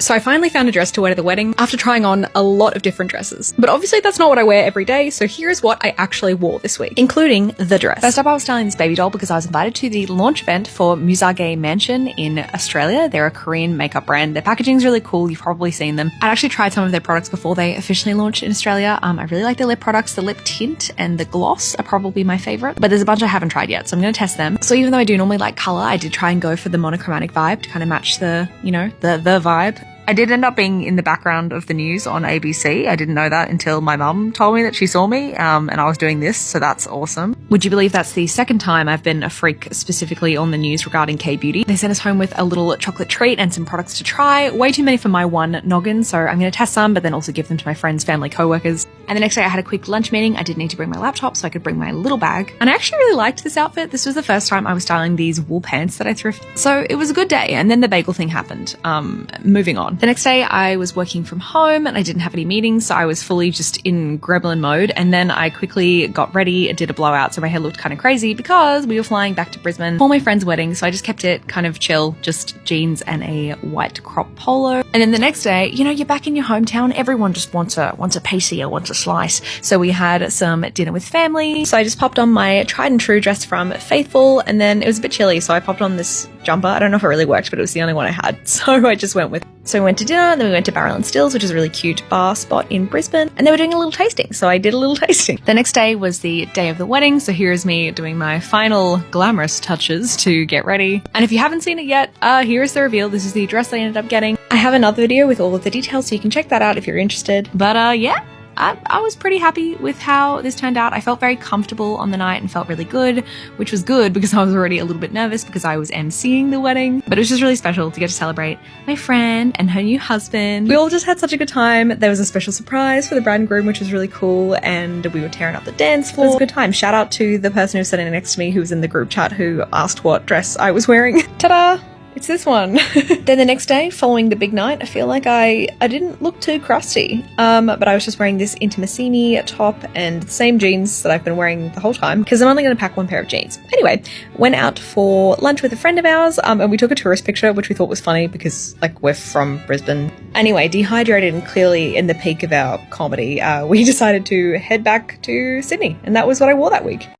So I finally found a dress to wear to the wedding after trying on a lot of different dresses. But obviously that's not what I wear every day, so here's what I actually wore this week, including the dress. First up, I was styling this baby doll because I was invited to the launch event for Musage Mansion in Australia. They're a Korean makeup brand. Their packaging's really cool. You've probably seen them. I'd actually tried some of their products before they officially launched in Australia. I really like their lip products. The lip tint and the gloss are probably my favorite, but there's a bunch I haven't tried yet, so I'm going to test them. So even though I do normally like color, I did try and go for the monochromatic vibe to kind of match the, you know, the vibe. I did end up being in the background of the news on ABC. I didn't know that until my mum told me that she saw me, and I was doing this, so that's awesome. Would you believe that's the second time I've been a freak specifically on the news regarding K-beauty? They sent us home with a little chocolate treat and some products to try. Way too many for my one noggin, so I'm going to test some, but then also give them to my friends, family, co-workers. And the next day I had a quick lunch meeting. I did need to bring my laptop so I could bring my little bag. And I actually really liked this outfit. This was the first time I was styling these wool pants that I thrifted. So it was a good day, and then the bagel thing happened. Moving on. The next day I was working from home and I didn't have any meetings, so I was fully just in gremlin mode, and then I quickly got ready and did a blowout, so my hair looked kind of crazy because we were flying back to Brisbane for my friend's wedding, so I just kept it kind of chill, just jeans and a white crop polo. And then the next day, you know, you're back in your hometown, everyone just wants a piece or wants a slice, so we had some dinner with family. So I just popped on my tried and true dress from Faithful, and then it was a bit chilly, so I popped on this jumper. I don't know if it really worked, but it was the only one I had, so I just went with it. So we went to dinner, then we went to Barrel and Stills, which is a really cute bar spot in Brisbane, and they were doing a little tasting, so I did a little tasting. The next day was the day of the wedding, so here's me doing my final glamorous touches to get ready. And if you haven't seen it yet, here is the reveal. This is the dress I ended up getting. I have another video with all of the details, so you can check that out if you're interested. But yeah. I was pretty happy with how this turned out. I felt very comfortable on the night and felt really good, which was good because I was already a little bit nervous because I was emceeing the wedding. But it was just really special to get to celebrate my friend and her new husband. We all just had such a good time. There was a special surprise for the bride and groom, which was really cool, and we were tearing up the dance floor. It was a good time. Shout out to the person who was sitting next to me who was in the group chat who asked what dress I was wearing. Ta-da! It's this one. Then the next day, following the big night, I feel like I didn't look too crusty, but I was just wearing this Intimissimi top and the same jeans that I've been wearing the whole time because I'm only going to pack one pair of jeans. Anyway, went out for lunch with a friend of ours, and we took a tourist picture, which we thought was funny because, like, we're from Brisbane. Anyway, dehydrated and clearly in the peak of our comedy, we decided to head back to Sydney, and that was what I wore that week.